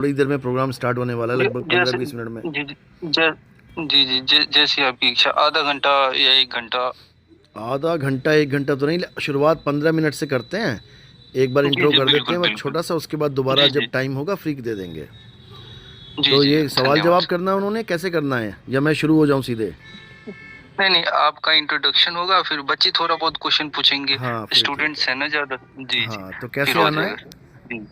थोड़ी देर में programme start होने वाला है, लगभग जैसे 15-20 मिनट में। जी जैसी आपकी इच्छा, आधा घंटा या 1 घंटा। आधा घंटा 1 घंटा तो नहीं, शुरुआत 15 मिनट से करते हैं। एक बार जी इंट्रो जी कर देते बिल्कुल हैं बस बिल्कुल। छोटा सा, उसके बाद दोबारा जी जी जब टाइम होगा फ्री दे देंगे। जी तो जी ये सवाल धन्यवाद जवाब सर। करना है, उन्होंने कैसे करना है, या मैं शुरू हो जाऊं सीधे? नहीं नहीं, आपका इंट्रोडक्शन होगा, फिर बच्चे थोड़ा बहुत क्वेश्चन पूछेंगे। हाँ फिर ठीक है। स्टूडेंट्स है ना ज्यादा। जी जी। हाँ तो फिर कैसे हो आना है? जाएगा सर। जी।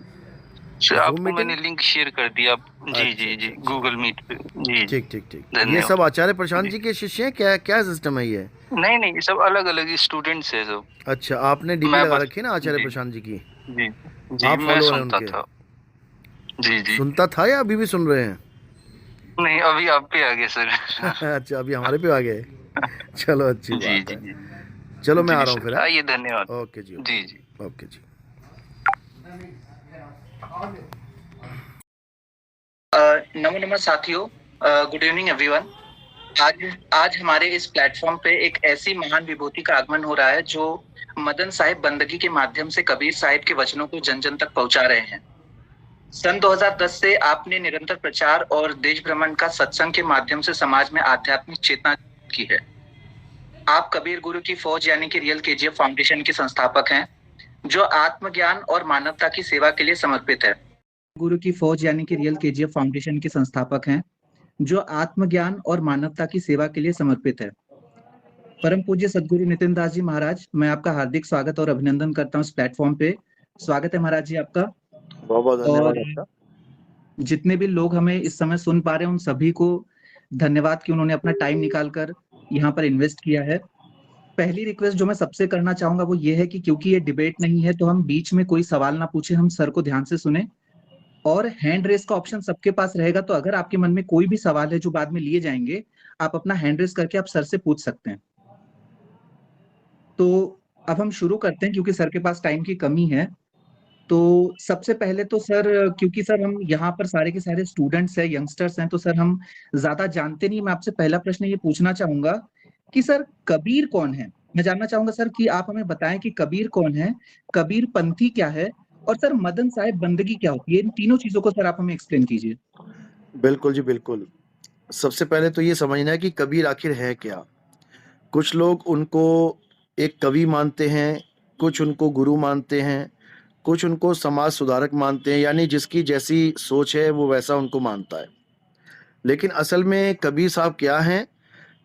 सर जूम आपको मीटिंग? मैंने लिंक शेयर कर दिया। जी अच्छा जी जी अच्छा अच्छा। गूगल मीट पे। जी जी। ठीक ठीक ठीक। ये सब धन्यवाद। आचार्य प्रशांत जी। जी के शिष्य हैं क्या? क्या सिस्टम है ये? नहीं नहीं, सब अलग अलग स्टूडेंट्स है सब। अच्छा, आपने डीपी मैं लगा बस। रखी है ना आचार्य जी प्रशांत जी की? जी जी आप मैं फॉलोअर हैं सुनता उनके? था। जी जी। सुनता था या अभी भी सुन रहे हैं? नहीं, अभी आप पे आ गए सर। अच्छा, अभी हमारे पे आ गए। चलो अच्छी जी बात जी है। जी। चलो मैं आ जी रहा हूँ फिर, सर, हाँ। आइए, धन्यवाद। ओके जी, जी जी। ओके ओके जी। नमो नमः साथियों, गुड इवनिंग एवरीवन। आज आज हमारे इस प्लेटफॉर्म पे एक ऐसी महान विभूति का आगमन हो रहा है जो मदन साहिब बंदगी के माध्यम से कबीर साहिब के वचनों को जन जन तक पहुंचा रहे हैं। सन 2010 से आपने निरंतर प्रचार और देश भ्रमण का सत्संग के माध्यम से समाज में आध्यात्मिक चेतना की है। आप कबीर गुरु की फौज यानी कि रियल केजीएफ फाउंडेशन के संस्थापक हैं, जो आत्मज्ञान और मानवता की सेवा के लिए समर्पित है। गुरु की फौज यानी कि रियल केजीएफ फाउंडेशन के संस्थापक हैं, जो आत्मज्ञान और मानवता की सेवा के लिए समर्पित है। परम पूज्य सदगुरु नितिन दास जी महाराज, मैं आपका हार्दिक स्वागत और अभिनंदन करता हूँ इस प्लेटफॉर्म पे। स्वागत है महाराज जी आपका। बहुत बहुत और धन्यवाद आपका। जितने भी लोग हमें इस समय सुन पा रहे हैं, उन सभी को धन्यवाद कि उन्होंने अपना टाइम निकाल कर यहाँ पर इन्वेस्ट किया है। पहली रिक्वेस्ट जो मैं सबसे करना चाहूंगा वो ये है कि क्योंकि ये डिबेट नहीं है, तो हम बीच में कोई सवाल ना पूछे, हम सर को ध्यान से सुने। और हैंड रेस का ऑप्शन सबके पास रहेगा, तो अगर आपके मन में कोई भी सवाल है जो बाद में लिए जाएंगे, आप अपना हैंड रेस करके आप सर से पूछ सकते हैं। तो अब हम शुरू करते हैं क्योंकि सर के पास टाइम की कमी है। तो सबसे पहले तो सर, क्योंकि सर हम यहाँ पर सारे के सारे स्टूडेंट्स हैं, यंगस्टर्स हैं, तो सर हम ज्यादा जानते नहीं। मैं आपसे पहला प्रश्न ये पूछना चाहूंगा कि सर कबीर कौन है। मैं जानना चाहूंगा सर कि आप हमें बताएं कि कबीर कौन है, कबीर पंथी क्या है, और सर मदन साहिब बंदगी क्या होती है। इन तीनों चीजों को सर आप हमें एक्सप्लेन कीजिए। बिल्कुल जी बिल्कुल। सबसे पहले तो ये समझना है कि कबीर आखिर है क्या। कुछ लोग उनको एक कवि मानते हैं, कुछ उनको गुरु मानते हैं, कुछ उनको समाज सुधारक मानते हैं, यानी जिसकी जैसी सोच है वो वैसा उनको मानता है। लेकिन असल में कबीर साहब क्या हैं?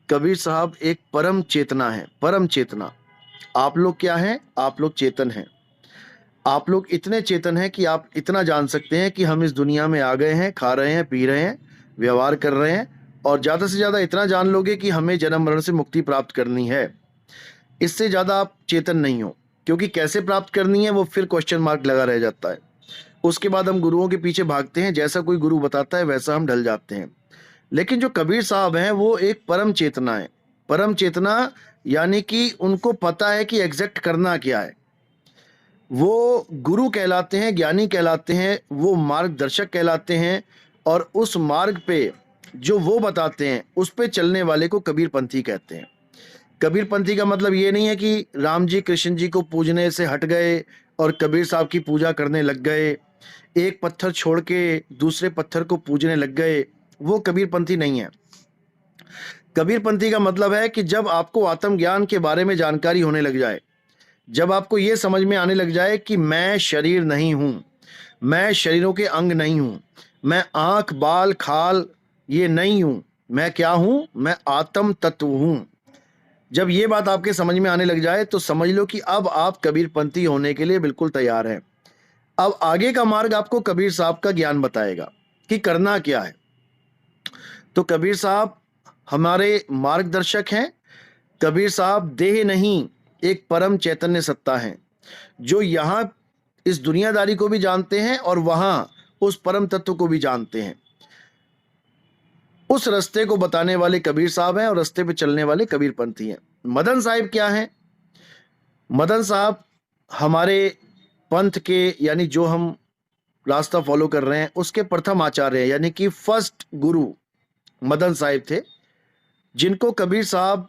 कबीर साहब एक परम चेतना है, परम चेतना। आप लोग क्या हैं? आप लोग चेतन हैं। आप लोग इतने चेतन हैं कि आप इतना जान सकते हैं कि हम इस दुनिया में आ गए हैं, खा रहे हैं, पी रहे हैं, व्यवहार कर रहे हैं, और ज़्यादा से ज़्यादा इतना जान लोगे कि हमें जन्म मरण से मुक्ति प्राप्त करनी है। इससे ज़्यादा आप चेतन नहीं हो, क्योंकि कैसे प्राप्त करनी है वो फिर क्वेश्चन मार्क लगा रह जाता है। उसके बाद हम गुरुओं के पीछे भागते हैं, जैसा कोई गुरु बताता है वैसा हम ढल जाते हैं। लेकिन जो कबीर साहब हैं वो एक परम चेतना है। परम चेतना यानी कि उनको पता है कि एग्जैक्ट करना क्या है। वो गुरु कहलाते हैं, ज्ञानी कहलाते हैं, वो मार्गदर्शक कहलाते हैं। और उस मार्ग पे जो वो बताते हैं उस पे चलने वाले को कबीरपंथी कहते हैं। कबीरपंथी का मतलब ये नहीं है कि राम जी कृष्ण जी को पूजने से हट गए और कबीर साहब की पूजा करने लग गए, एक पत्थर छोड़ के दूसरे पत्थर को पूजने लग गए। वो कबीरपंथी नहीं है। कबीरपंथी का मतलब है कि जब आपको आत्मज्ञान के बारे में जानकारी होने लग जाए, जब आपको ये समझ में आने लग जाए कि मैं शरीर नहीं हूँ, मैं शरीरों के अंग नहीं हूँ, मैं आँख बाल खाल ये नहीं हूँ, मैं क्या हूँ? मैं आत्म तत्व हूँ। जब ये बात आपके समझ में आने लग जाए तो समझ लो कि अब आप कबीरपंथी होने के लिए बिल्कुल तैयार हैं। अब आगे का मार्ग आपको कबीर साहब का ज्ञान बताएगा कि करना क्या है। तो कबीर साहब हमारे मार्गदर्शक हैं। कबीर साहब देह नहीं, एक परम चैतन्य सत्ता है, जो यहाँ इस दुनियादारी को भी जानते हैं और वहाँ उस परम तत्व को भी जानते हैं। उस रास्ते को बताने वाले कबीर साहब हैं और रास्ते पे चलने वाले कबीरपंथी हैं। मदन साहिब क्या हैं? मदन साहब हमारे पंथ के, यानी जो हम रास्ता फॉलो कर रहे हैं उसके प्रथम आचार्य हैं, यानी कि फर्स्ट गुरु मदन साहिब थे, जिनको कबीर साहब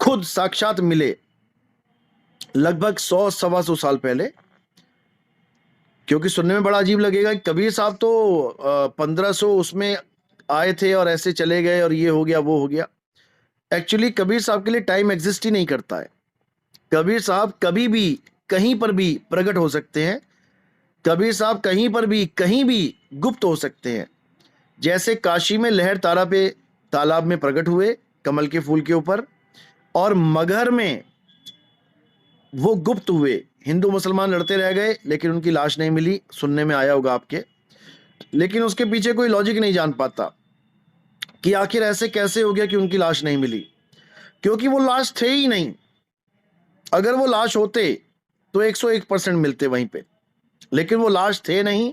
खुद साक्षात मिले लगभग 100 सवा 100 साल पहले। क्योंकि सुनने में बड़ा अजीब लगेगा कि कबीर साहब तो 1500 उसमें आए थे और ऐसे चले गए और ये हो गया वो हो गया। एक्चुअली कबीर साहब के लिए टाइम एग्जिस्ट ही नहीं करता है। कबीर साहब कभी भी कहीं पर भी प्रकट हो सकते हैं। कबीर साहब कहीं पर भी कहीं भी गुप्त हो सकते हैं। जैसे काशी में लहर तारा पे तालाब में प्रकट हुए कमल के फूल के ऊपर, और मगहर में वो गुप्त हुए। हिंदू मुसलमान लड़ते रह गए लेकिन उनकी लाश नहीं मिली, सुनने में आया होगा आपके। लेकिन उसके पीछे कोई लॉजिक नहीं जान पाता कि आखिर ऐसे कैसे हो गया कि उनकी लाश नहीं मिली, क्योंकि वो लाश थे ही नहीं। अगर वो लाश होते तो 101% मिलते वहीं पे, लेकिन वो लाश थे नहीं।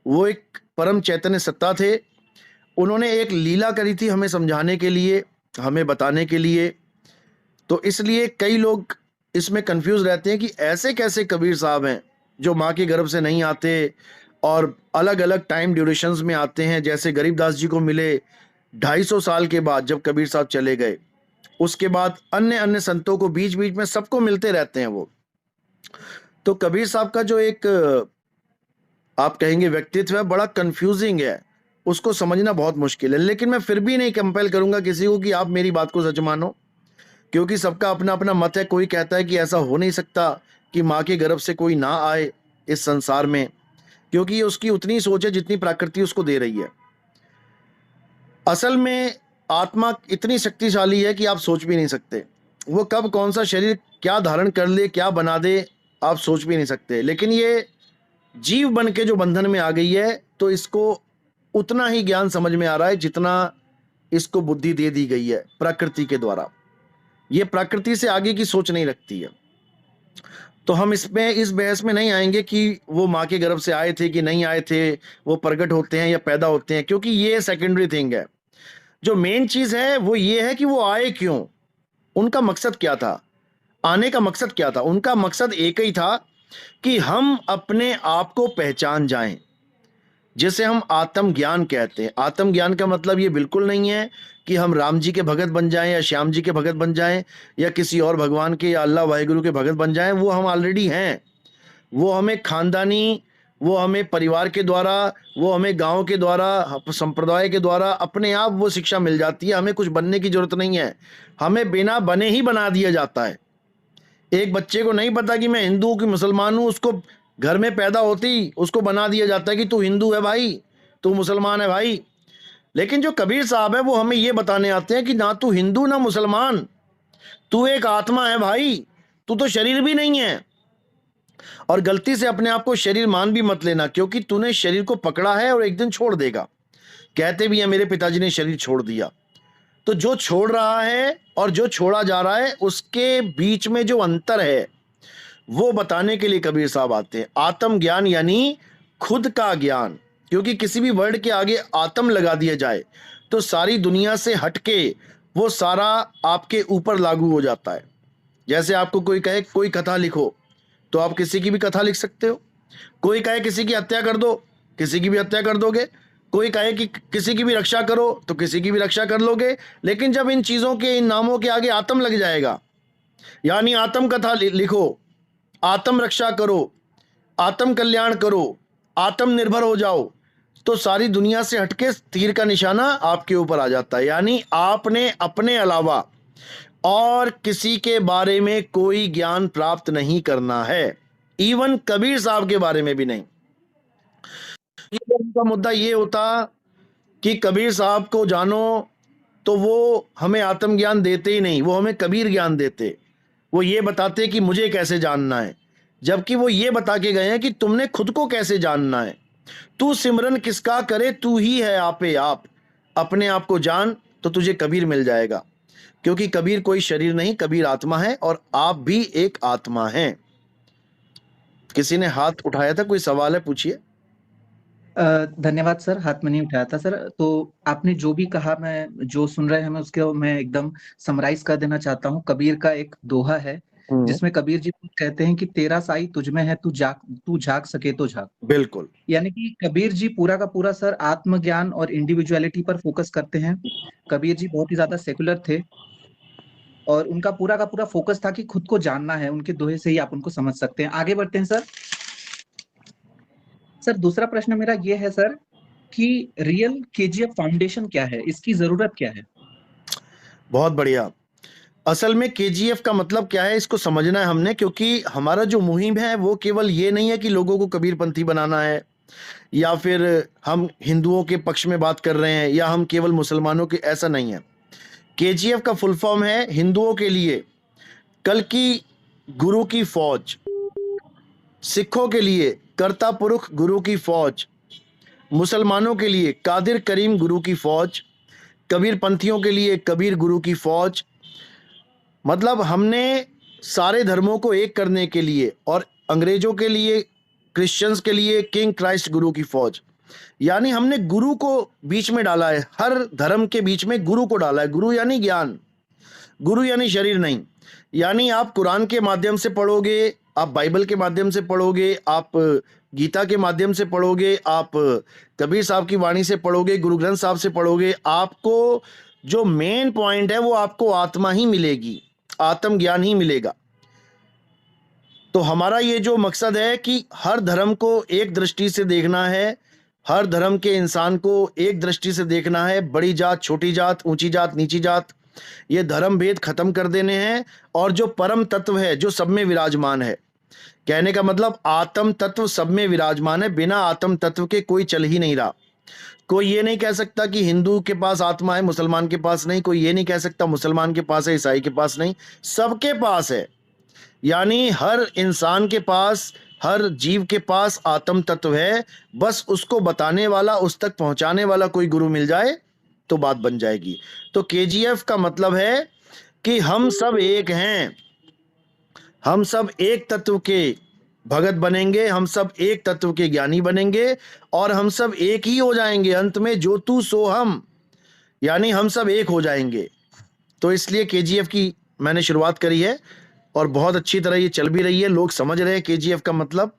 वो एक परम चैतन्य सत्ता थे। उन्होंने एक लीला करी थी हमें समझाने के लिए, हमें बताने के लिए। तो इसलिए कई लोग इसमें कंफ्यूज रहते हैं कि ऐसे कैसे कबीर साहब हैं जो माँ के गर्भ से नहीं आते और अलग अलग टाइम ड्यूरेशंस में आते हैं। जैसे गरीबदास जी को मिले 250 साल के बाद जब कबीर साहब चले गए, उसके बाद अन्य अन्य संतों को बीच बीच में सबको मिलते रहते हैं वो। तो कबीर साहब का जो एक आप कहेंगे व्यक्तित्व है, बड़ा कंफ्यूजिंग है, उसको समझना बहुत मुश्किल है। लेकिन मैं फिर भी नहीं कंपेल करूंगा किसी को कि आप मेरी बात को सच मानो, क्योंकि सबका अपना अपना मत है। कोई कहता है कि ऐसा हो नहीं सकता कि माँ के गर्भ से कोई ना आए इस संसार में, क्योंकि ये उसकी उतनी सोच है जितनी प्रकृति उसको दे रही है। असल में आत्मा इतनी शक्तिशाली है कि आप सोच भी नहीं सकते। वो कब कौन सा शरीर क्या धारण कर ले, क्या बना दे, आप सोच भी नहीं सकते। लेकिन ये जीव बन के जो बंधन में आ गई है, तो इसको उतना ही ज्ञान समझ में आ रहा है जितना इसको बुद्धि दे दी गई है प्रकृति के द्वारा। ये प्रकृति से आगे की सोच नहीं रखती है। तो हम इसमें इस बहस में नहीं आएंगे कि वो माँ के गर्भ से आए थे कि नहीं आए थे, वो प्रकट होते हैं या पैदा होते हैं, क्योंकि ये सेकेंडरी थिंग है। जो मेन चीज है वो ये है कि वो आए क्यों, उनका मकसद क्या था, आने का मकसद क्या था। उनका मकसद एक ही था कि हम अपने आप को पहचान जाएं, जिसे हम आत्मज्ञान कहते हैं। आत्मज्ञान का मतलब ये बिल्कुल नहीं है कि हम राम जी के भगत बन जाएं या श्याम जी के भगत बन जाएं या किसी और भगवान के या अल्लाह वाहिगुरु के भगत बन जाएं। वो हम ऑलरेडी हैं। वो हमें खानदानी, वो हमें परिवार के द्वारा, वो हमें गांव के द्वारा, संप्रदाय के द्वारा अपने आप वो शिक्षा मिल जाती है। हमें कुछ बनने की जरूरत नहीं है, हमें बिना बने ही बना दिया जाता है। एक बच्चे को नहीं पता कि मैं हिंदू हूँ कि मुसलमान हूँ, उसको घर में पैदा होती उसको बना दिया जाता है कि तू हिंदू है भाई, तू मुसलमान है भाई। लेकिन जो कबीर साहब है वो हमें ये बताने आते हैं कि ना तू हिंदू ना मुसलमान, तू एक आत्मा है भाई, तू तो शरीर भी नहीं है। और गलती से अपने आप को शरीर मान भी मत लेना, क्योंकि तूने शरीर को पकड़ा है और एक दिन छोड़ देगा। कहते भी है मेरे पिताजी ने शरीर छोड़ दिया। तो जो छोड़ रहा है और जो छोड़ा जा रहा है उसके बीच में जो अंतर है वो बताने के लिए कबीर साहब आते हैं। आत्मज्ञान यानी खुद का ज्ञान, क्योंकि किसी भी वर्ड के आगे आत्म लगा दिया जाए तो सारी दुनिया से हटके वो सारा आपके ऊपर लागू हो जाता है। जैसे आपको कोई कहे कोई कथा लिखो, तो आप किसी की भी कथा लिख सकते हो। कोई कहे किसी की हत्या कर दो, किसी की भी हत्या कर दोगे। कोई कहे कि किसी की भी रक्षा करो, तो किसी की भी रक्षा कर लोगे। लेकिन जब इन चीज़ों के, इन नामों के आगे आत्म लग जाएगा, यानी आत्म कथा लिखो, आत्म रक्षा करो, आत्म कल्याण करो, आत्मनिर्भर हो जाओ, तो सारी दुनिया से हटके तीर का निशाना आपके ऊपर आ जाता है। यानी आपने अपने अलावा और किसी के बारे में कोई ज्ञान प्राप्त नहीं करना है, इवन कबीर साहब के बारे में भी नहीं। उनका मुद्दा ये होता कि कबीर साहब को जानो, तो वो हमें आत्मज्ञान देते ही नहीं, वो हमें कबीर ज्ञान देते। वो ये बताते कि मुझे कैसे जानना है, जबकि वो ये बता के गए हैं कि तुमने खुद को कैसे जानना है। तू सिमरन किसका करे, तू ही है आपे आप। अपने आप को जान तो तुझे कबीर मिल जाएगा, क्योंकि कबीर कोई शरीर नहीं, कबीर आत्मा है और आप भी एक आत्मा हैं। किसी ने हाथ उठाया था, कोई सवाल है, पूछिए। धन्यवाद सर, हाथ में नहीं उठाया था सर। तो आपने जो भी कहा, मैं जो सुन रहे हैं मैं उसके मैं एकदम समराइज कर देना चाहता हूँ। कबीर का एक दोहा है जिसमें कबीर जी कहते हैं कि तेरा साई तुझ में है, तू झाक सके तो झाक। बिल्कुल। यानी कि कबीर जी पूरा का पूरा सर आत्मज्ञान और इंडिविजुअलिटी पर फोकस करते हैं। कबीर जी बहुत ही ज्यादा सेकुलर थे और उनका पूरा का पूरा फोकस था कि खुद को जानना है। उनके दोहे से ही आप उनको समझ सकते हैं। आगे बढ़ते हैं सर। सर दूसरा प्रश्न मेरा ये है सर कि रियल केजीएफ फाउंडेशन क्या है? इसकी ज़रूरत क्या है? बहुत बढ़िया। असल में केजीएफ का मतलब क्या है इसको समझना है हमने, क्योंकि हमारा जो मुहिम है वो केवल ये नहीं है कि लोगों को कबीरपंथी बनाना है, या फिर हम हिंदुओं के पक्ष में बात कर रहे हैं, या हम केवल मुसलमानों के, ऐसा नहीं है। केजीएफ का फुल फॉर्म है हिंदुओं के लिए कल की गुरु की फौज, सिखों के लिए कर्ता पुरुष गुरु की फौज, मुसलमानों के लिए कादिर करीम गुरु की फौज, कबीरपंथियों के लिए कबीर गुरु की फौज। मतलब हमने सारे धर्मों को एक करने के लिए, और अंग्रेजों के लिए, क्रिश्चियंस के लिए किंग क्राइस्ट गुरु की फौज, यानी हमने गुरु को बीच में डाला है। हर धर्म के बीच में गुरु को डाला है। गुरु यानी ज्ञान, गुरु यानी शरीर नहीं। यानी आप कुरान के माध्यम से पढ़ोगे, आप बाइबल के माध्यम से पढ़ोगे, आप गीता के माध्यम से पढ़ोगे, आप कबीर साहब की वाणी से पढ़ोगे, गुरु ग्रंथ साहब से पढ़ोगे, आपको जो मेन पॉइंट है वो आपको आत्मा ही मिलेगी, आत्म ज्ञान ही मिलेगा। तो हमारा ये जो मकसद है कि हर धर्म को एक दृष्टि से देखना है, हर धर्म के इंसान को एक दृष्टि से देखना है। बड़ी जात, छोटी जात, ऊंची जात, नीची जात, ये धर्म भेद खत्म कर देने हैं, और जो परम तत्व है जो सब में विराजमान है, कहने का मतलब आत्म तत्व सब में विराजमान है। बिना आत्म तत्व के कोई चल ही नहीं रहा। कोई ये नहीं कह सकता कि हिंदू के पास आत्मा है, मुसलमान के पास नहीं। कोई ये नहीं कह सकता मुसलमान के पास है, ईसाई के पास नहीं। सबके पास है। यानी हर इंसान के पास, हर जीव के पास आत्म तत्व है। बस उसको बताने वाला, उस तक पहुंचाने वाला कोई गुरु मिल जाए तो बात बन जाएगी। तो केजीएफ का मतलब है कि हम सब एक हैं, हम सब एक तत्व के भगत बनेंगे, हम सब एक तत्व के ज्ञानी बनेंगे, और हम सब एक ही हो जाएंगे। अंत में जो तू सो हम, यानी हम सब एक हो जाएंगे। तो इसलिए केजीएफ की मैंने शुरुआत करी है, और बहुत अच्छी तरह ये चल भी रही है। लोग समझ रहे हैं केजीएफ का मतलब,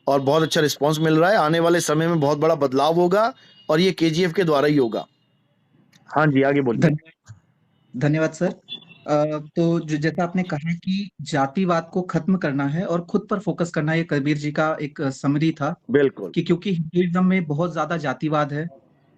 और बहुत अच्छा रिस्पांस मिल रहा है। आने वाले समय में बहुत बड़ा बदलाव होगा, और ये केजीएफ के द्वारा ही होगा। हाँ जी, आगे बोलिए। धन्यवाद धन्यवाद सर। तो जैसा आपने कहा कि जातिवाद को खत्म करना है और खुद पर फोकस करना है, ये कबीर जी का एक समरी था बिल्कुल कि क्योंकि हिंदुइज्म में बहुत ज्यादा जातिवाद है,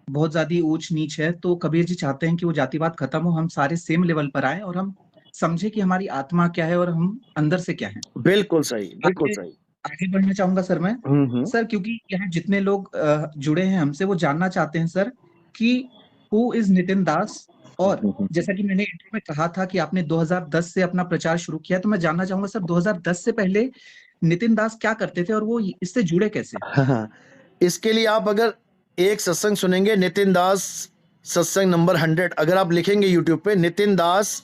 बहुत ज्यादा ऊंच नीच है, तो कबीर जी चाहते हैं कि वो जातिवाद खत्म हो, हम सारे सेम लेवल पर आए और हम समझे कि हमारी आत्मा क्या है और हम अंदर से क्या है। बिल्कुल सही, बिल्कुल आगे सही। आगे बढ़ना चाहूंगा सर मैं। हम्म। सर क्योंकि यहाँ जितने लोग जुड़े हैं हमसे, वो जानना चाहते हैं सर कि हु इज नितिन दास। और जैसा कि मैंने इंट्रो में कहा था कि आपने 2010 से अपना प्रचार शुरू किया, तो मैं जानना चाहूंगा सर 2010 से पहले नितिन दास क्या करते थे और वो इससे जुड़े कैसे? हाँ, इसके लिए आप अगर एक सत्संग सुनेंगे, नितिन दास सत्संग नंबर 100, अगर आप लिखेंगे यूट्यूब पे नितिन दास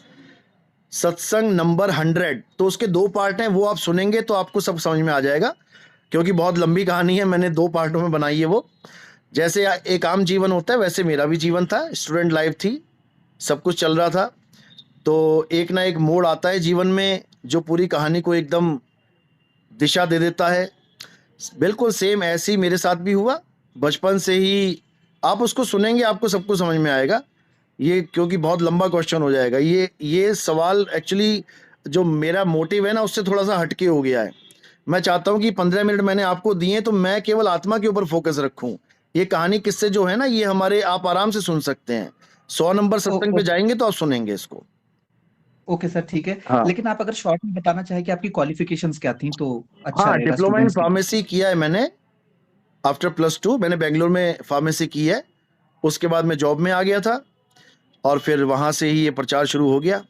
सत्संग नंबर 100, तो उसके 2 पार्ट हैं, वो आप सुनेंगे तो आपको सब समझ में आ जाएगा। क्योंकि बहुत लंबी कहानी है, मैंने 2 पार्टों में बनाई है वो। जैसे एक आम जीवन होता है, वैसे मेरा भी जीवन था, स्टूडेंट लाइफ थी, सब कुछ चल रहा था। तो एक ना एक मोड़ आता है जीवन में जो पूरी कहानी को एकदम दिशा दे देता है। बिल्कुल सेम ऐसे ही मेरे साथ भी हुआ। बचपन से ही आप उसको सुनेंगे, आपको सब कुछ समझ में आएगा। ये क्योंकि बहुत लंबा क्वेश्चन हो जाएगा, ये सवाल एक्चुअली जो मेरा मोटिव है ना, उससे थोड़ा सा हटके हो गया है। मैं चाहता हूँ कि 15 मिनट मैंने आपको दिए तो मैं केवल आत्मा के ऊपर फोकस रखूं। ये कहानी किस्से जो है ना, ये हमारे आप आराम से सुन सकते हैं। 100 नंबर ओ, सत्संग ओ, पे जाएंगे तो आप सुनेंगे इसको। ओके सर, ठीक है। हाँ लेकिन आप अगर शॉर्ट में बताना चाहें कि आपकी क्वालिफिकेशंस क्या थी तो अच्छा हाँ, रहेगा डिप्लोमा इन स्टूडेंट्स के लिए। फार्मेसी किया है मैंने। आफ्टर +2 मैंने बेंगलोर में फार्मेसी की है। उसके बाद मैं जॉब में आ गया था, और फिर वहां से ही ये प्रचार शुरू हो गया।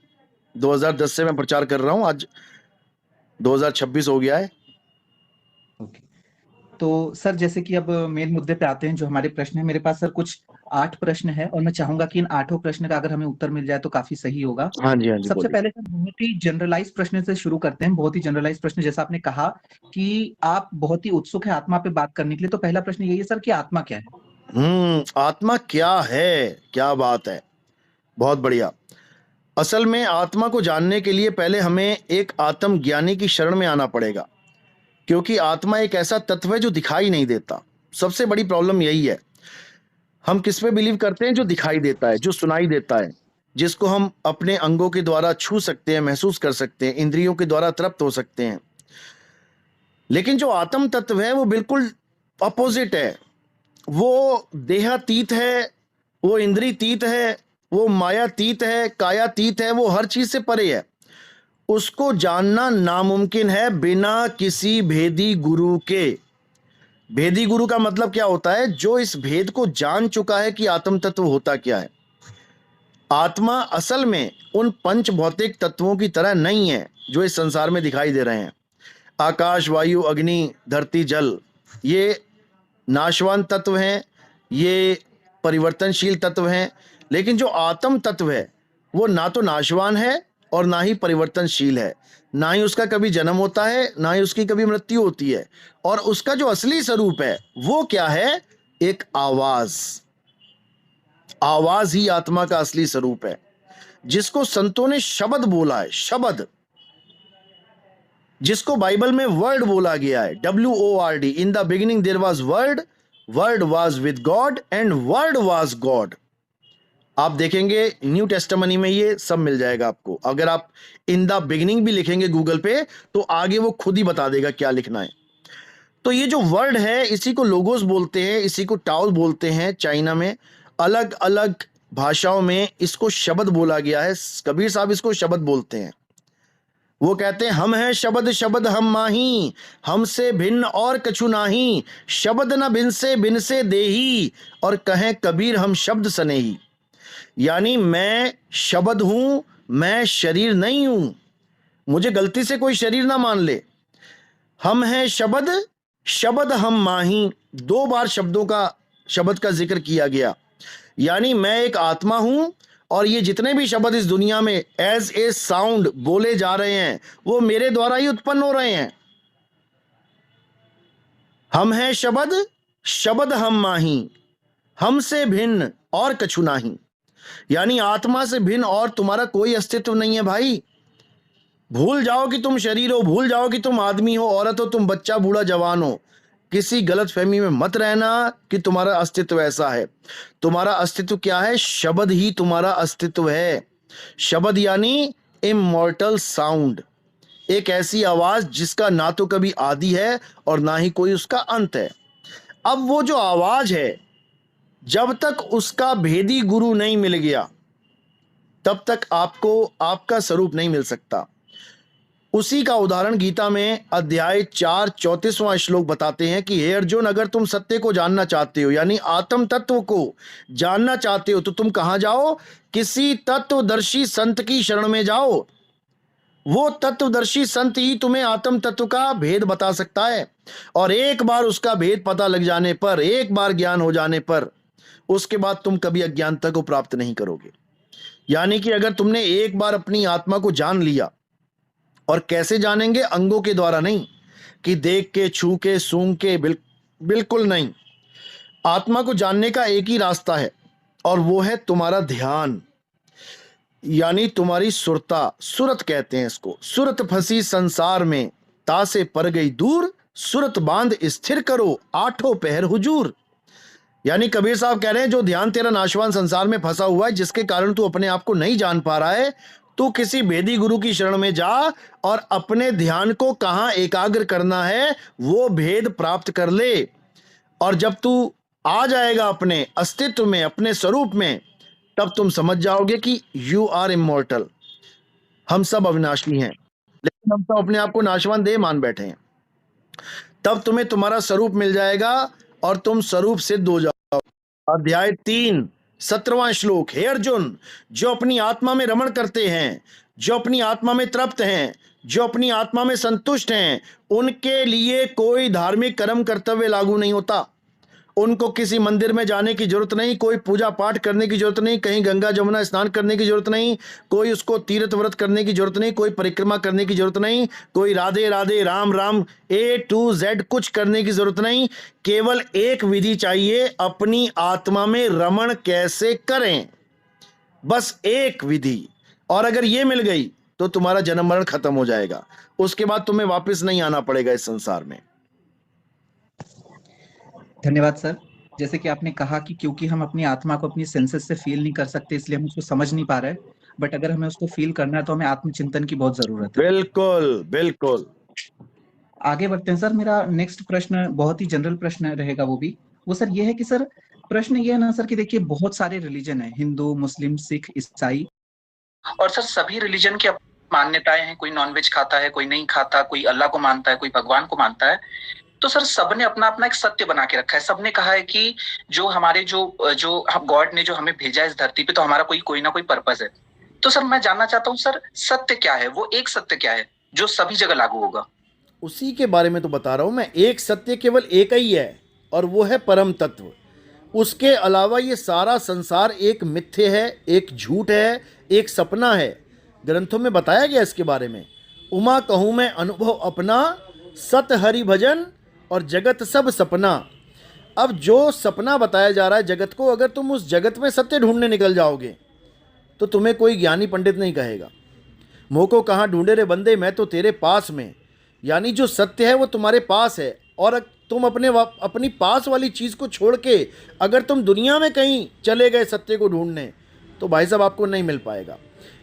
2010 से मैं प्रचार कर रहा हूँ, आज 2026 हो गया है। ओके। तो सर जैसे कि अब मेन मुद्दे पे आते हैं, जो हमारे प्रश्न है। मेरे पास सर कुछ 8 प्रश्न है और मैं चाहूंगा कि इन 8 प्रश्न का अगर हमें उत्तर मिल जाए तो काफी सही होगा। हाँ जी, हाँ जी, सबसे बोलिए। पहले सर बहुत ही जनरलाइज प्रश्न से शुरू करते हैं। बहुत ही जनरलाइज प्रश्न, जैसा आपने कहा कि आप बहुत ही उत्सुक है आत्मा पे बात करने के लिए, तो पहला प्रश्न यही है सर कि आत्मा क्या है? आत्मा क्या है, क्या बात है, बहुत बढ़िया। असल में आत्मा को जानने के लिए पहले हमें एक आत्मज्ञानी की शरण में आना पड़ेगा, क्योंकि आत्मा एक ऐसा तत्व है जो दिखाई नहीं देता। सबसे बड़ी प्रॉब्लम यही है। हम किस पे बिलीव करते हैं? जो दिखाई देता है, जो सुनाई देता है, जिसको हम अपने अंगों के द्वारा छू सकते हैं, महसूस कर सकते हैं, इंद्रियों के द्वारा तृप्त हो सकते हैं। लेकिन जो आत्म तत्व है वो बिल्कुल अपोजिट है, वो देहातीत है, वो इंद्रियतीत है, वो मायातीत है, कायातीत है, वो हर चीज से परे है। उसको जानना नामुमकिन है बिना किसी भेदी गुरु के। भेदी गुरु का मतलब क्या होता है? जो इस भेद को जान चुका है कि आत्म तत्व होता क्या है। आत्मा असल में उन पंच भौतिक तत्वों की तरह नहीं है जो इस संसार में दिखाई दे रहे हैं। आकाश, वायु, अग्नि, धरती, जल, ये नाशवान तत्व हैं, ये परिवर्तनशील तत्व हैं। लेकिन जो आत्म तत्व है वो ना तो नाशवान है और ना ही परिवर्तनशील है, ना ही उसका कभी जन्म होता है, ना ही उसकी कभी मृत्यु होती है। और उसका जो असली स्वरूप है वो क्या है? एक आवाज। आवाज ही आत्मा का असली स्वरूप है, जिसको संतों ने शब्द बोला है। शब्द, जिसको बाइबल में वर्ड बोला गया है, WORD। In the beginning there was word, word was with God and word was God. आप देखेंगे न्यू टेस्टामनी में ये सब मिल जाएगा आपको। अगर आप इन द बिगिनिंग भी लिखेंगे गूगल पे तो आगे वो खुद ही बता देगा क्या लिखना है। तो ये जो वर्ड है इसी को लोगोस बोलते हैं, इसी को टाओल बोलते हैं चाइना में। अलग अलग भाषाओं में इसको शब्द बोला गया है। कबीर साहब इसको शब्द बोलते हैं। वो कहते हैं हम हैं शब्द, शब्द हम माही, हमसे भिन्न और कछु नाही, शब्द न भिन से देही, और कहें कबीर हम शब्द सनेही। यानी मैं शब्द हूं, मैं शरीर नहीं हूं। मुझे गलती से कोई शरीर ना मान ले। हम हैं शब्द, शब्द हम माही, 2 बार शब्द का जिक्र किया गया। यानी मैं एक आत्मा हूं और ये जितने भी शब्द इस दुनिया में एज ए साउंड बोले जा रहे हैं वो मेरे द्वारा ही उत्पन्न हो रहे हैं। हम हैं शब्द, शब्द हम माही, हमसे भिन्न और कछु नाही। यानी आत्मा से भिन्न और तुम्हारा कोई अस्तित्व नहीं है भाई। भूल जाओ कि तुम शरीर हो, भूल जाओ कि तुम आदमी हो, औरत हो, तुम बच्चा, बूढ़ा, जवान हो। किसी गलत फहमी में मत रहना कि तुम्हारा अस्तित्व ऐसा है। तुम्हारा अस्तित्व क्या है? शब्द ही तुम्हारा अस्तित्व है। शब्द यानी इमॉर्टल साउंड, एक ऐसी आवाज जिसका ना तो कभी आदि है और ना ही कोई उसका अंत है। अब वो जो आवाज है, जब तक उसका भेदी गुरु नहीं मिल गया तब तक आपको आपका स्वरूप नहीं मिल सकता। उसी का उदाहरण गीता में अध्याय 4 34वां श्लोक बताते हैं कि हे अर्जुन, अगर तुम सत्य को जानना चाहते हो यानी आत्म तत्व को जानना चाहते हो तो तुम कहां जाओ? किसी तत्वदर्शी संत की शरण में जाओ। वो तत्वदर्शी संत ही तुम्हें आत्म तत्व का भेद बता सकता है। और एक बार उसका भेद पता लग जाने पर, एक बार ज्ञान हो जाने पर, उसके बाद तुम कभी अज्ञानता को प्राप्त नहीं करोगे। यानी कि अगर तुमने एक बार अपनी आत्मा को जान लिया, और कैसे जानेंगे? अंगों के द्वारा नहीं कि देख के, छू के, सूंघ के, बिल्कुल नहीं। आत्मा को जानने का एक ही रास्ता है और वो है तुम्हारा ध्यान, यानी तुम्हारी सुरता। सुरत कहते हैं इसको। सुरत फंसी संसार में, तासे पर गई दूर, सुरत बांध स्थिर करो, आठों पहर हुजूर। यानी कबीर साहब कह रहे हैं जो ध्यान तेरा नाशवान संसार में फंसा हुआ है, जिसके कारण तू अपने आप को नहीं जान पा रहा है, तू किसी भेदी गुरु की शरण में जा और अपने ध्यान को कहां एकाग्र करना है वो भेद प्राप्त कर ले। और जब तू आ जाएगा अपने अस्तित्व में, अपने स्वरूप में, तब तुम समझ जाओगे कि यू आर इमॉर्टल। हम सब अविनाशी हैं, लेकिन हम तो अपने आप को नाशवान देह मान बैठे हैं। तब तुम्हें तुम्हारा स्वरूप मिल जाएगा और तुम स्वरूप सिद्ध हो जाओ। अध्याय 3 17वां श्लोक। हे अर्जुन, जो अपनी आत्मा में रमण करते हैं, जो अपनी आत्मा में तृप्त हैं, जो अपनी आत्मा में संतुष्ट हैं, उनके लिए कोई धार्मिक कर्म कर्तव्य लागू नहीं होता। उनको किसी मंदिर में जाने की जरूरत नहीं, कोई पूजा पाठ करने की जरूरत नहीं, कहीं गंगा जमुना स्नान करने की जरूरत नहीं, कोई उसको तीर्थ व्रत करने की जरूरत नहीं, कोई परिक्रमा करने की जरूरत नहीं, कोई Radhe Radhe Ram Ram A to Z कुछ करने की जरूरत नहीं। केवल एक विधि चाहिए, अपनी आत्मा में रमण कैसे करें, बस एक विधि। और अगर ये मिल गई तो तुम्हारा जन्म मरण खत्म हो जाएगा। उसके बाद तुम्हें वापस नहीं आना पड़ेगा इस संसार में। धन्यवाद सर। जैसे कि आपने कहा कि क्योंकि हम अपनी आत्मा को अपनी सेंसेस से फील नहीं कर सकते, इसलिए हम उसको समझ नहीं पा रहे, बट अगर हमें उसको फील करना है तो हमें आत्मचिंतन की बहुत जरूरत है। बिल्कुल बिल्कुल। आगे बढ़ते हैं सर। मेरा नेक्स्ट प्रश्न बहुत ही जनरल प्रश्न रहेगा, वो सर ये है कि सर प्रश्न ये है ना सर कि देखिए बहुत सारे रिलीजन है, हिंदू, मुस्लिम, सिख, ईसाई, और सर सभी रिलीजन की मान्यताएं हैं। कोई नॉनवेज खाता है, कोई नहीं खाता, कोई अल्लाह को मानता है, कोई भगवान को मानता है। तो सर सबने अपना अपना एक सत्य बना के रखा है। सबने कहा है कि जो हमारे जो जो गॉड ने जो हमें भेजा इस धरती पे, तो हमारा कोई ना कोई पर्पस है। तो सर मैं जानना चाहता हूँ सर, सत्य क्या है? वो एक सत्य क्या है जो सभी जगह लागू होगा? उसी के बारे में तो बता रहा हूं मैं। एक सत्य केवल एक ही है, और वो है परम तत्व। उसके अलावा ये सारा संसार एक मिथ्य है, एक झूठ है, एक सपना है। ग्रंथों में बताया गया इसके बारे में। उमा कहूँ मैं अनुभव अपना, सत हरि भजन और जगत सब सपना। अब जो सपना बताया जा रहा है जगत को, अगर तुम उस जगत में सत्य ढूंढने निकल जाओगे तो तुम्हें कोई ज्ञानी पंडित नहीं कहेगा। मोह को कहाँ ढूंढे रे बंदे, मैं तो तेरे पास में। यानी जो सत्य है वो तुम्हारे पास है, और तुम अपनी पास वाली चीज़ को छोड़ के अगर तुम दुनिया में कहीं चले गए सत्य को ढूंढने, तो भाई साहब आपको नहीं मिल पाएगा।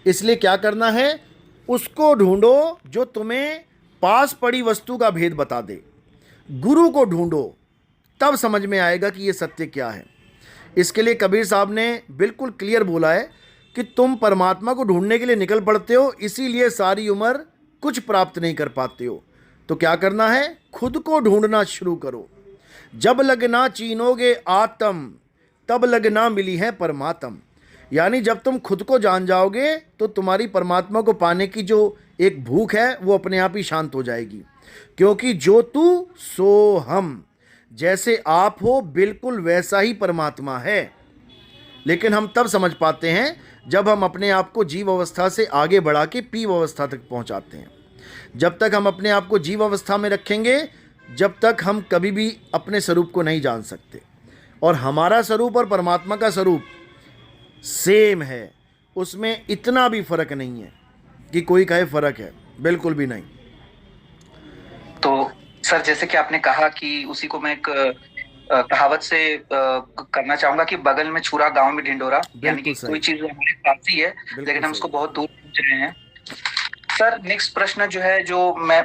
इसलिए क्या करना है, उसको ढूंढो जो तुम्हें पास पड़ी वस्तु का भेद बता दे। गुरु को ढूंढो, तब समझ में आएगा कि ये सत्य क्या है। इसके लिए कबीर साहब ने बिल्कुल क्लियर बोला है कि तुम परमात्मा को ढूंढने के लिए निकल पड़ते हो, इसीलिए सारी उम्र कुछ प्राप्त नहीं कर पाते हो। तो क्या करना है, खुद को ढूंढना शुरू करो। जब लगना चीनोगे आत्म, तब लगना मिली है परमात्म। यानी जब तुम खुद को जान जाओगे तो तुम्हारी परमात्मा को पाने की जो एक भूख है वो अपने आप ही शांत हो जाएगी। क्योंकि जो तू सो हम, जैसे आप हो बिल्कुल वैसा ही परमात्मा है। लेकिन हम तब समझ पाते हैं जब हम अपने आप को जीव अवस्था से आगे बढ़ा के पीव अवस्था तक पहुंचाते हैं। जब तक हम अपने आप को जीव अवस्था में रखेंगे, जब तक हम कभी भी अपने स्वरूप को नहीं जान सकते। और हमारा स्वरूप और परमात्मा का स्वरूप सेम है, उसमें इतना भी फर्क नहीं है कि कोई कहे फर्क है, बिल्कुल भी नहीं। तो सर जैसे कि आपने कहा कि उसी को मैं एक कहावत से करना चाहूंगा कि बगल में छुरा गांव में ढिंडोरा। यानी कि कोई चीज हमारे पास ही है लेकिन हम उसको बहुत दूर पहुंच रहे हैं। सर नेक्स्ट प्रश्न जो है, जो मैं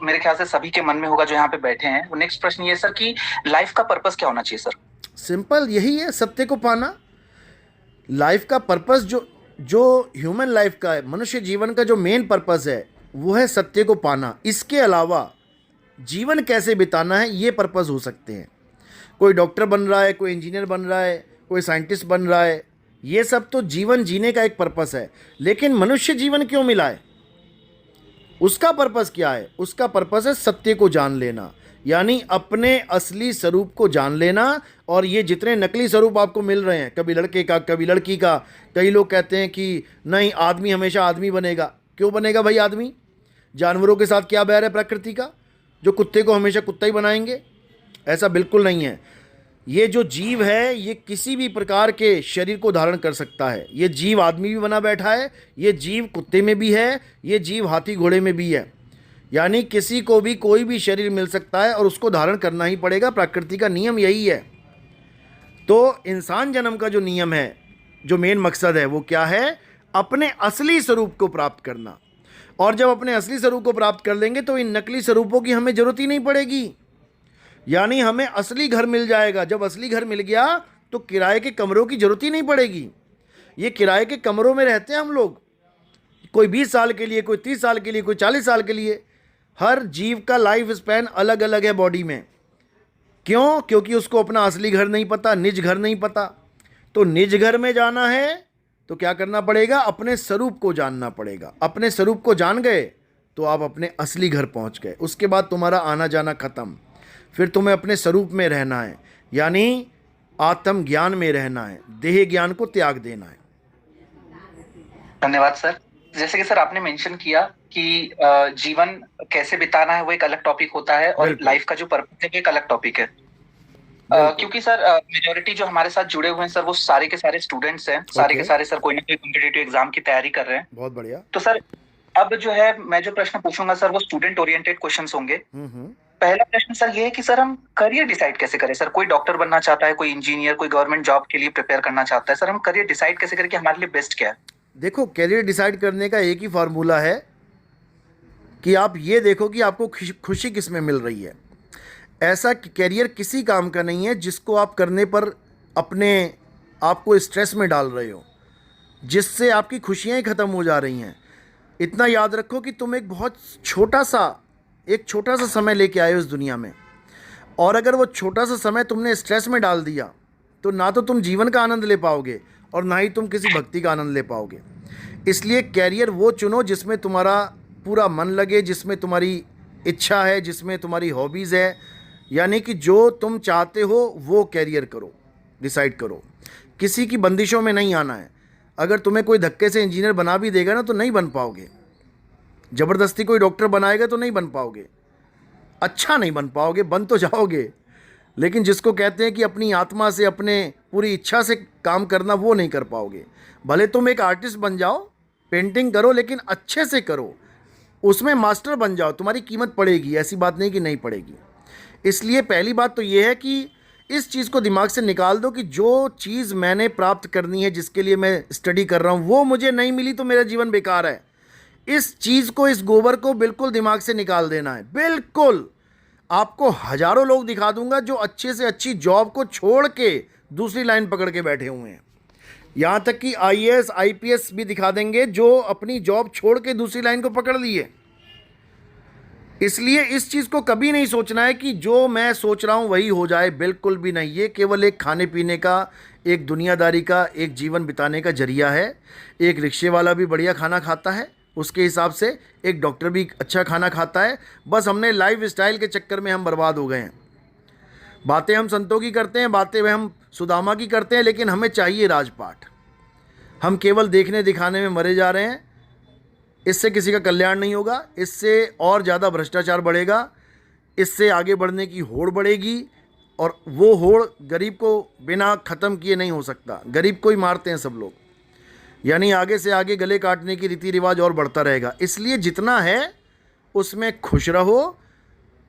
मेरे ख्याल से सभी के मन में होगा जो यहाँ पे बैठे हैं, वो नेक्स्ट प्रश्न ये सर कि लाइफ का पर्पस क्या होना चाहिए सर? सिंपल यही है, सत्य को पाना। लाइफ का पर्पस जो जो ह्यूमन लाइफ का है, मनुष्य जीवन का जो मेन पर्पस है वो है सत्य को पाना। इसके अलावा जीवन कैसे बिताना है ये पर्पस हो सकते हैं। कोई डॉक्टर बन रहा है, कोई इंजीनियर बन रहा है, कोई साइंटिस्ट बन रहा है, ये सब तो जीवन जीने का एक पर्पस है। लेकिन मनुष्य जीवन क्यों मिला है, उसका पर्पस क्या है? उसका पर्पस है सत्य को जान लेना, यानी अपने असली स्वरूप को जान लेना। और ये जितने नकली स्वरूप आपको मिल रहे हैं, कभी लड़के का, कभी लड़की का, कई लोग कहते हैं कि नहीं आदमी हमेशा आदमी बनेगा। क्यों बनेगा भाई आदमी? जानवरों के साथ क्या बैर है प्रकृति का, जो कुत्ते को हमेशा कुत्ता ही बनाएंगे? ऐसा बिल्कुल नहीं है। ये जो जीव है ये किसी भी प्रकार के शरीर को धारण कर सकता है। ये जीव आदमी भी बना बैठा है, ये जीव कुत्ते में भी है, ये जीव हाथी घोड़े में भी है। यानी किसी को भी कोई भी शरीर मिल सकता है और उसको धारण करना ही पड़ेगा। प्रकृति का नियम यही है। तो इंसान जन्म का जो नियम है, जो मेन मकसद है, वो क्या है? अपने असली स्वरूप को प्राप्त करना। और जब अपने असली स्वरूप को प्राप्त कर लेंगे तो इन नकली स्वरूपों की हमें जरूरत ही नहीं पड़ेगी। यानी हमें असली घर मिल जाएगा। जब असली घर मिल गया तो किराए के कमरों की जरूरत ही नहीं पड़ेगी। ये किराए के कमरों में रहते हैं हम लोग, कोई 20 साल के लिए, कोई 30 साल के लिए, कोई 40 साल के लिए। हर जीव का लाइफ स्पैन अलग अलग है बॉडी में। क्यों? क्योंकि उसको अपना असली घर नहीं पता, निज घर नहीं पता। तो निज घर में जाना है तो क्या करना पड़ेगा? अपने स्वरूप को जानना पड़ेगा। अपने स्वरूप को जान गए तो आप अपने असली घर पहुंच गए। उसके बाद तुम्हारा आना जाना खत्म। फिर तुम्हें अपने स्वरूप में रहना है, यानी आत्म ज्ञान में रहना है, देह ज्ञान को त्याग देना है। धन्यवाद सर। जैसे कि सर आपने मेंशन किया कि जीवन कैसे बिताना है वो एक अलग टॉपिक होता है और लाइफ का जो पर्पस है वो एक अलग टॉपिक है। क्योंकि सर मेजोरिटी जो हमारे साथ जुड़े हुए हैं सर वो सारे के सारे स्टूडेंट्स हैं, सारे के सारे सर कोई ना कोई कॉम्पिटिटिव एग्जाम की तैयारी कर रहे हैं। बहुत बढ़िया। तो सर अब जो है मैं जो प्रश्न पूछूंगा सर वो स्टूडेंट ओरिएंटेड क्वेश्चंस होंगे। पहला प्रश्न सर ये है कि सर हम करियर डिसाइड कैसे करें? सर कोई डॉक्टर बनना चाहता है, कोई इंजीनियर, कोई गवर्नमेंट जॉब के लिए प्रिपेयर करना चाहता है, सर हम करियर डिसाइड कैसे करें कि हमारे लिए बेस्ट क्या है? देखो, करियर डिसाइड करने का एक ही फार्मूला है कि आप ये देखो कि आपको खुशी किस में मिल रही है। ऐसा कैरियर किसी काम का नहीं है जिसको आप करने पर अपने आप को स्ट्रेस में डाल रहे हो, जिससे आपकी खुशियाँ ही ख़त्म हो जा रही हैं। इतना याद रखो कि तुम एक छोटा सा समय लेके आए हो इस दुनिया में, और अगर वो छोटा सा समय तुमने स्ट्रेस में डाल दिया तो ना तो तुम जीवन का आनंद ले पाओगे और ना ही तुम किसी भक्ति का आनंद ले पाओगे। इसलिए कैरियर वो चुनो जिसमें तुम्हारा पूरा मन लगे, जिसमें तुम्हारी इच्छा है, जिसमें तुम्हारी हॉबीज़ है, यानी कि जो तुम चाहते हो वो कैरियर करो, डिसाइड करो। किसी की बंदिशों में नहीं आना है। अगर तुम्हें कोई धक्के से इंजीनियर बना भी देगा ना तो नहीं बन पाओगे। ज़बरदस्ती कोई डॉक्टर बनाएगा तो नहीं बन पाओगे, अच्छा नहीं बन पाओगे, बन तो जाओगे, लेकिन जिसको कहते हैं कि अपनी आत्मा से, अपने पूरी इच्छा से काम करना, वो नहीं कर पाओगे। भले तुम एक आर्टिस्ट बन जाओ, पेंटिंग करो, लेकिन अच्छे से करो, उसमें मास्टर बन जाओ, तुम्हारी कीमत पड़ेगी, ऐसी बात नहीं कि नहीं पड़ेगी। इसलिए पहली बात तो ये है कि इस चीज़ को दिमाग से निकाल दो कि जो चीज़ मैंने प्राप्त करनी है, जिसके लिए मैं स्टडी कर रहा हूँ, वो मुझे नहीं मिली तो मेरा जीवन बेकार है। इस चीज़ को, इस गोबर को बिल्कुल दिमाग से निकाल देना है। बिल्कुल। आपको हज़ारों लोग दिखा दूंगा जो अच्छे से अच्छी जॉब को छोड़ के दूसरी लाइन पकड़ के बैठे हुए हैं। यहाँ तक कि आईएएस आईपीएस भी दिखा देंगे जो अपनी जॉब छोड़ के दूसरी लाइन को पकड़ लिए। इसलिए इस चीज़ को कभी नहीं सोचना है कि जो मैं सोच रहा हूँ वही हो जाए, बिल्कुल भी नहीं। ये केवल एक खाने पीने का, एक दुनियादारी का, एक जीवन बिताने का जरिया है। एक रिक्शे वाला भी बढ़िया खाना खाता है उसके हिसाब से, एक डॉक्टर भी अच्छा खाना खाता है। बस हमने लाइफ स्टाइल के चक्कर में हम बर्बाद हो गए हैं। बातें हम संतों की करते हैं, बातें हम सुदामा की करते हैं, लेकिन हमें चाहिए राजपाट। हम केवल देखने दिखाने में मरे जा रहे हैं। इससे किसी का कल्याण नहीं होगा, इससे और ज़्यादा भ्रष्टाचार बढ़ेगा, इससे आगे बढ़ने की होड़ बढ़ेगी, और वो होड़ गरीब को बिना ख़त्म किए नहीं हो सकता। गरीब को ही मारते हैं सब लोग, यानी आगे से आगे गले काटने की रीति रिवाज और बढ़ता रहेगा। इसलिए जितना है उसमें खुश रहो,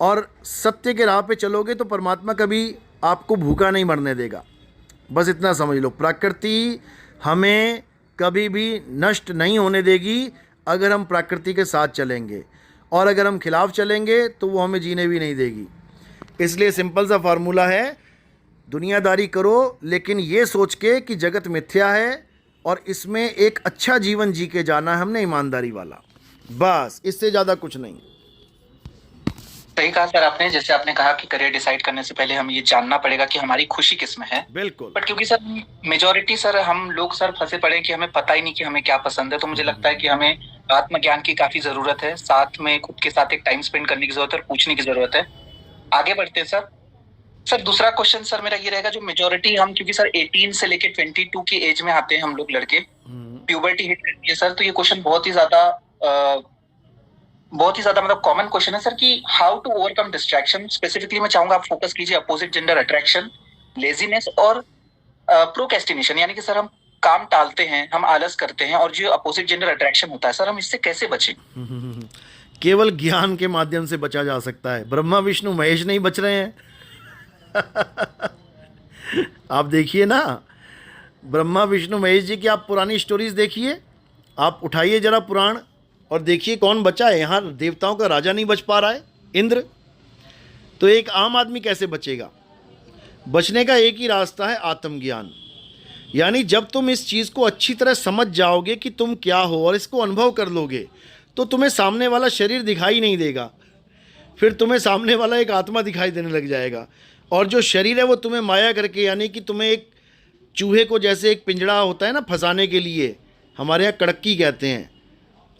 और सत्य के राह पे चलोगे तो परमात्मा कभी आपको भूखा नहीं मरने देगा। बस इतना समझ लो, प्रकृति हमें कभी भी नष्ट नहीं होने देगी अगर हम प्रकृति के साथ चलेंगे, और अगर हम खिलाफ चलेंगे तो वो हमें जीने भी नहीं देगी। इसलिए सिंपल सा फार्मूला है, दुनियादारी करो लेकिन ये सोच के कि जगत मिथ्या है और इसमें एक अच्छा जीवन जी के जाना है हमने, ईमानदारी वाला। बस इससे ज़्यादा कुछ नहीं। सही कहा सर आपने। जैसे आपने कहा कि करियर डिसाइड करने से पहले हम ये जानना पड़ेगा कि हमारी खुशी किस में है। बिल्कुल। बट क्योंकि सर मेजोरिटी सर हम लोग सर फंसे पड़े कि हमें पता ही नहीं कि हमें क्या पसंद है, तो मुझे लगता है कि हमें आत्मज्ञान की काफी जरूरत है, साथ में खुद के साथ एक टाइम स्पेंड करने की जरूरत है और पूछने की जरूरत है। आगे बढ़ते हैं सर। सर दूसरा क्वेश्चन सर मेरा ये रहेगा, जो मेजोरिटी हम, क्योंकि सर 18 से लेके 22 की एज में आते हैं हम लोग लड़के, प्यूबर्टी हिट करती है सर, तो ये क्वेश्चन बहुत ही ज्यादा मतलब कॉमन क्वेश्चन है सर कि how to overcome distraction. Specifically मैं चाहूंगा आप फोकस कीजिए अपोजिट जेंडर अट्रैक्शन, लेजीनेस और प्रोक्रेस्टिनेशन, यानी कि सर हम काम टालते हैं, हम आलस करते हैं, और जो अपोजिट जेंडर अट्रैक्शन होता है सर, हम इससे कैसे बचें? केवल ज्ञान के माध्यम से बचा जा सकता है। ब्रह्मा विष्णु महेश नहीं बच रहे हैं। आप देखिए ना, ब्रह्मा विष्णु महेश जी की आप पुरानी स्टोरीज देखिए, आप उठाइए जरा पुराण और देखिए कौन बचा है। यहाँ देवताओं का राजा नहीं बच पा रहा है, इंद्र, तो एक आम आदमी कैसे बचेगा? बचने का एक ही रास्ता है, आत्मज्ञान। यानी जब तुम इस चीज़ को अच्छी तरह समझ जाओगे कि तुम क्या हो और इसको अनुभव कर लोगे, तो तुम्हें सामने वाला शरीर दिखाई नहीं देगा, फिर तुम्हें सामने वाला एक आत्मा दिखाई देने लग जाएगा। और जो शरीर है वो तुम्हें माया करके, यानी कि तुम्हें एक चूहे को जैसे एक पिंजड़ा होता है ना फंसाने के लिए, हमारे यहाँ कड़क्की कहते हैं,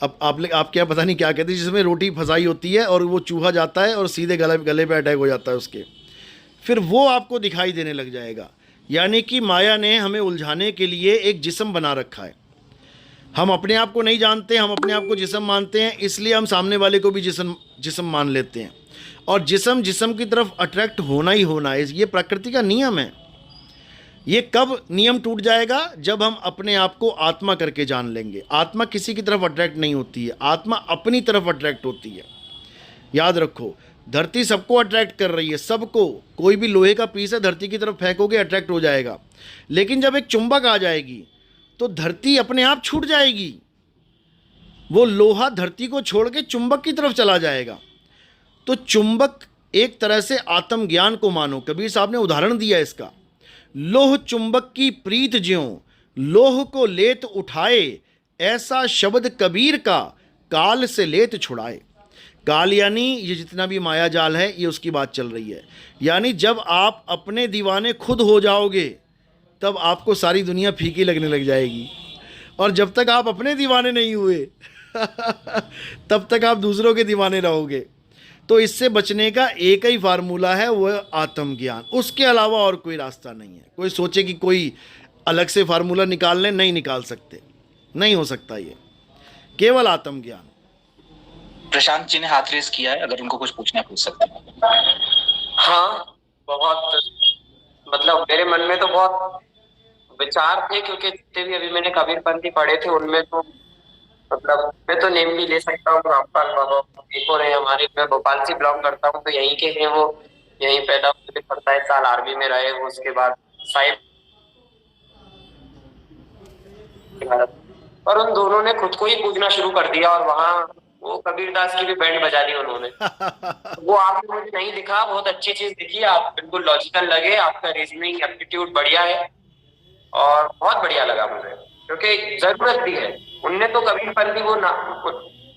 अब आप क्या पता नहीं क्या कहते हैं, जिसमें रोटी फंसाई होती है और वो चूहा जाता है और सीधे गले पे अटैक हो जाता है उसके, फिर वो आपको दिखाई देने लग जाएगा। यानी कि माया ने हमें उलझाने के लिए एक जिस्म बना रखा है। हम अपने आप को नहीं जानते, हम अपने आप को जिस्म मानते हैं, इसलिए हम सामने वाले को भी जिस्म मान लेते हैं, और जिस्म की तरफ अट्रैक्ट होना ही होना है। ये प्रकृति का नियम है। ये कब नियम टूट जाएगा? जब हम अपने आप को आत्मा करके जान लेंगे। आत्मा किसी की तरफ अट्रैक्ट नहीं होती है, आत्मा अपनी तरफ अट्रैक्ट होती है। याद रखो, धरती सबको अट्रैक्ट कर रही है, सबको। कोई भी लोहे का पीस है, धरती की तरफ फेंकोगे अट्रैक्ट हो जाएगा, लेकिन जब एक चुंबक आ जाएगी तो धरती अपने आप छूट जाएगी। वो लोहा धरती को छोड़ के चुंबक की तरफ चला जाएगा। तो चुंबक एक तरह से आत्मज्ञान को मानो। कबीर साहब ने उदाहरण दिया इसका, लोह चुंबक की प्रीत ज्यों लोह को लेत उठाए, ऐसा शब्द कबीर का काल से लेत छुड़ाए। काल यानी ये जितना भी माया जाल है, ये उसकी बात चल रही है। यानी जब आप अपने दीवाने खुद हो जाओगे तब आपको सारी दुनिया फीकी लगने लग जाएगी, और जब तक आप अपने दीवाने नहीं हुए तब तक आप दूसरों के दीवाने रहोगे। तो इससे बचने का एक ही फार्मूला है, वो है आत्मज्ञान। उसके अलावा और कोई रास्ता नहीं है। कोई सोचे कि कोई अलग से फार्मूला निकाल लें, नहीं निकाल सकते, नहीं हो सकता। ये केवल आत्मज्ञान। प्रशांत जी ने हाथ रेस किया है, अगर उनको कुछ पूछना है पूछ सकते हैं। हाँ, बहुत मतलब मेरे मन में तो बहुत विचार थे, क्योंकि जितने भी अभी मैंने कबीरपंथी पढ़े थे उनमें तो मतलब मैं तो नेम भी ले सकता हूँ। रामपाल बाबा एक और है हमारे, मैं भोपाल से बिलोंग करता हूँ, तो यहीं के हैं वो, यहीं पैदा हुए, 27 साल आर्मी में रहे वो, उसके बाद साहिब। और उन दोनों ने खुद को ही पूजना शुरू कर दिया, और वहाँ वो कबीरदास की भी बैंड बजा दी उन्होंने। वो आपने मुझे नहीं दिखा, बहुत अच्छी चीज दिखी, आप बिल्कुल लॉजिकल लगे, आपका रीजनिंग एप्टीट्यूड बढ़िया है और बहुत बढ़िया लगा मुझे, क्योंकि जरूरत भी है। उनने तो कबीरपंथी वो ना,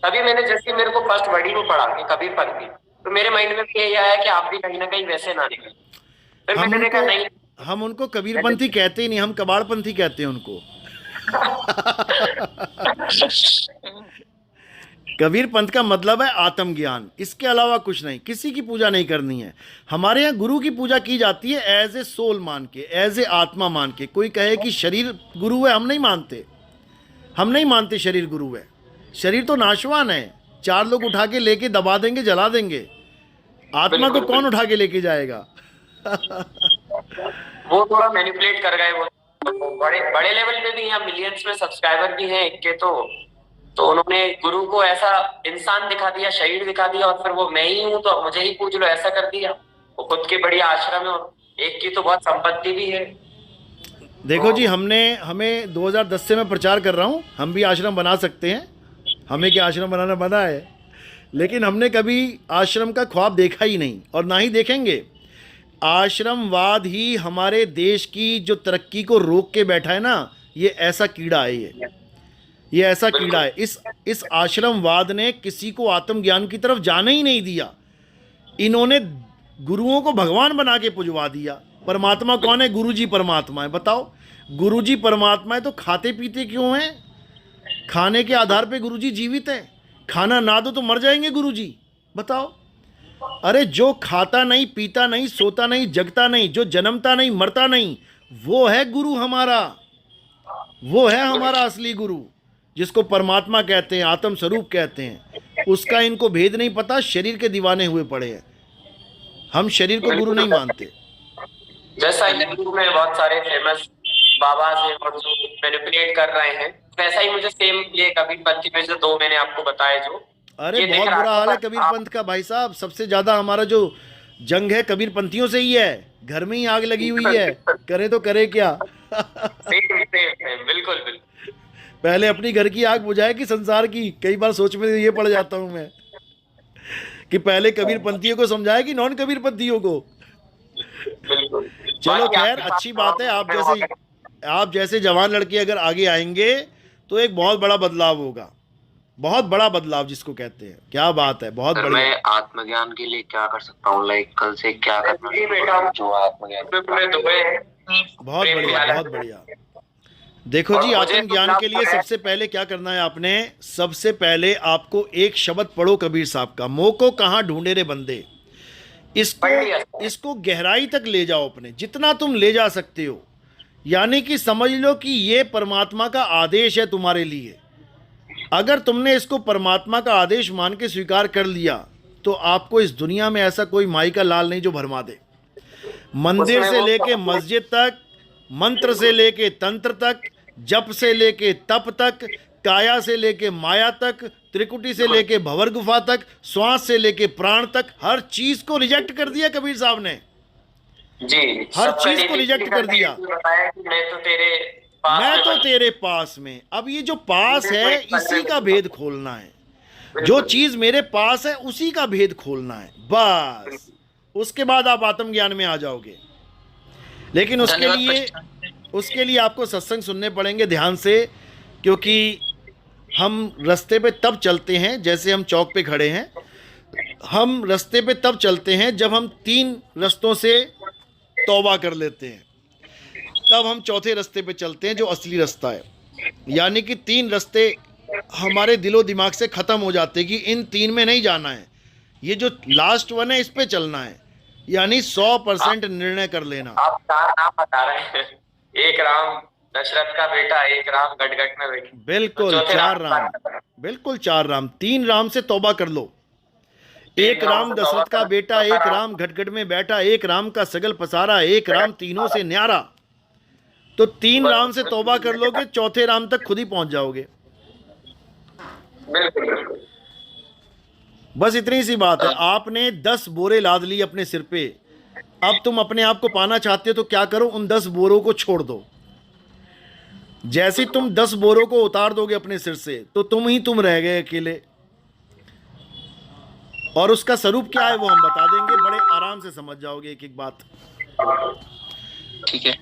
तभी मैंने जैसे मेरे को फर्स्ट वर्ड ही वो पढ़ा कि कबीरपंथी, तो मेरे माइंड में भी यही आया कि आप भी कहीं ना कहीं वैसे ना निकले। फिर मैंने देखा नहीं, हम उनको कबीरपंथी कहते ही नहीं, हम कबाड़पंथी कहते हैं उनको। कबीर पंथ का मतलब है आत्मज्ञान, इसके अलावा कुछ नहीं। किसी की पूजा नहीं करनी है। हमारे यहाँ गुरु की पूजा की जाती है एज ए सोल मान के, एज ए आत्मा मान के। कोई कहे कि शरीर गुरु है, हम नहीं मानते। हम नहीं मानते शरीर गुरु है। शरीर तो नाशवान है, 4 लोग उठा के लेके दबा देंगे, जला देंगे। आत्मा को कौन उठा के लेके जाएगा? वो थोड़ा मैनिपुलेट कर गए वो, बड़े बड़े लेवल पे भी यहाँ मिलियंस में सब्सक्राइबर भी हैं इनके, तो उन्होंने गुरु को ऐसा इंसान दिखा दिया, शरीर दिखा दिया, और फिर वो मैं ही हूँ तो अब मुझे ही पूज लो, ऐसा कर दिया। वो खुद के बड़ी आश्रम है, और एक की तो बहुत संपत्ति भी है। देखो जी, हमें 2010 से मैं प्रचार कर रहा हूँ, हम भी आश्रम बना सकते हैं। हमें क्या आश्रम बनाना बना है, लेकिन हमने कभी आश्रम का ख्वाब देखा ही नहीं और ना ही देखेंगे। आश्रमवाद ही हमारे देश की जो तरक्की को रोक के बैठा है ना, ये ऐसा कीड़ा है। ये ऐसा कीड़ा है। इस आश्रमवाद ने किसी को आत्मज्ञान की तरफ जाने ही नहीं दिया। इन्होंने गुरुओं को भगवान बना के पुजवा दिया। परमात्मा कौन है? गुरुजी परमात्मा है। बताओ, गुरुजी परमात्मा है तो खाते पीते क्यों हैं? खाने के आधार पे गुरुजी जीवित है। खाना ना दो तो मर जाएंगे गुरुजी। बताओ, अरे जो खाता नहीं, पीता नहीं, सोता नहीं, जगता नहीं, जो जन्मता नहीं, मरता नहीं, वो है गुरु हमारा। वो है हमारा असली गुरु, जिसको परमात्मा कहते हैं, आत्म स्वरूप कहते हैं। उसका इनको भेद नहीं पता, शरीर के दीवाने हुए पड़े हैं। हम शरीर को गुरु नहीं मानते। जैसा हिंदू में बहुत सारे फेमस बाबा हैं और जो मैनिपुलेट कर रहे हैं, वैसा ही मुझे सेम ये कबीरपंथी में जो 2 मैंने आपको बताए, जो अरे बहुत बुरा हाल है कबीर पंथ का भाई साहब। सबसे ज्यादा हमारा जो जंग है कबीर पंथियों से ही है। घर में ही आग लगी हुई है, करे तो करे क्या? बिल्कुल बिल्कुल। पहले अपनी घर की आग बुझाए कि संसार की? कई बार सोच में ये पड़ जाता हूं मैं कि पहले कबीर पंथियों को समझाए कि नॉन कबीर पंथियों को। चलो खैर, अच्छी बात है। आप जैसे जवान लड़के अगर आगे आएंगे तो एक बहुत बड़ा बदलाव होगा। बहुत बड़ा बदलाव जिसको कहते हैं। क्या बात है, बहुत बढ़िया। मैं आत्मज्ञान के लिए क्या कर सकता हूँ? लाइक कल से क्या करना जो आत्मज्ञान? बहुत बढ़िया, बहुत बढ़िया। देखो जी, आत्मज्ञान के लिए सबसे पहले क्या करना है आपने? सबसे पहले आपको एक शब्द पढ़ो कबीर साहब का, मोह को कहाँ ढूंढे रे बंदे। इसको गहराई तक ले जाओ अपने, जितना तुम ले जा सकते हो। यानी कि समझ लो कि ये परमात्मा का आदेश है तुम्हारे लिए। अगर तुमने इसको परमात्मा का आदेश मान के स्वीकार कर लिया तो आपको इस दुनिया में ऐसा कोई माई का लाल नहीं जो भरमा दे। मंदिर से लेके मस्जिद तक, मंत्र से लेके तंत्र तक, जप से लेके तप तक, काया से लेके माया तक, त्रिकुटी से लेके भंवर गुफा तक, श्वास से लेके प्राण तक, हर चीज को रिजेक्ट कर दिया कबीर साहब ने। जी, हर चीज को रिजेक्ट कर दिया। बताया कि मैं तो तेरे पास मैं में तो बनी। तेरे पास में। अब ये जो पास है बिल्कुल, इसी का बिल्कुल। भेद खोलना है, जो बिल्कुल, चीज मेरे पास है उसी का भेद खोलना है बस। उसके बाद आप आत्मज्ञान में आ जाओगे। लेकिन धन्यवाद पृष्ठ। उसके लिए आपको सत्संग सुनने पड़ेंगे ध्यान से, क्योंकि हम रास्ते पे तब चलते हैं, जैसे हम चौक पे खड़े हैं, हम रास्ते पे तब चलते हैं जब हम 3 रास्तों से तौबा कर लेते हैं, तब हम चौथे रास्ते पे चलते हैं जो असली रास्ता है। यानी कि 3 रास्ते हमारे दिलो दिमाग से ख़त्म हो जाते हैं कि इन 3 में नहीं जाना है, ये जो लास्ट वन है इस पे चलना है। यानी 100% निर्णय कर लेना। आप 4 नाम बता रहे हैं, एक राम दशरथ का बेटा, एक राम गटगट में बैठे, बिल्कुल चौथे 4 राम राम, बिल्कुल 4 राम। 3 राम से तौबा कर लो। एक राम से तौबा दशरथ का करना, बेटा, चौथा एक राम राम घटघट में बैठा, एक राम का सगल पसारा, एक राम तीनों से न्यारा। तो 3 राम से तौबा कर लोगे, चौथे राम तक खुद ही पहुंच जाओगे। बिल्कुल बिल्कुल। बस इतनी सी बात है। आपने 10 बोरे लाद ली अपने सिर पे, अब तुम अपने आप को पाना चाहते हो तो क्या करो, उन 10 बोरों को छोड़ दो। जैसे ही तुम 10 बोरों को उतार दोगे अपने सिर से, तो तुम रह गए अकेले। और उसका स्वरूप क्या है वो हम बता देंगे, बड़े आराम से समझ जाओगे एक एक बात। ठीक है,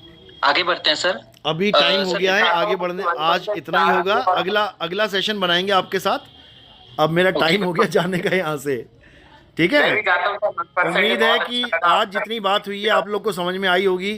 आगे बढ़ते हैं सर। अभी टाइम हो सर, गया है आगे दिखाता बढ़ने, हूँ, आज इतना ही होगा। अगला सेशन बनाएंगे आपके साथ। अब मेरा टाइम हो गया जाने का यहाँ से, ठीक मैं है। भी चाहता हूँ सर, 1% उम्मीद है बहुत कि अच्छा लगा। आज जितनी बात हुई है आप लोग को समझ में आई होगी।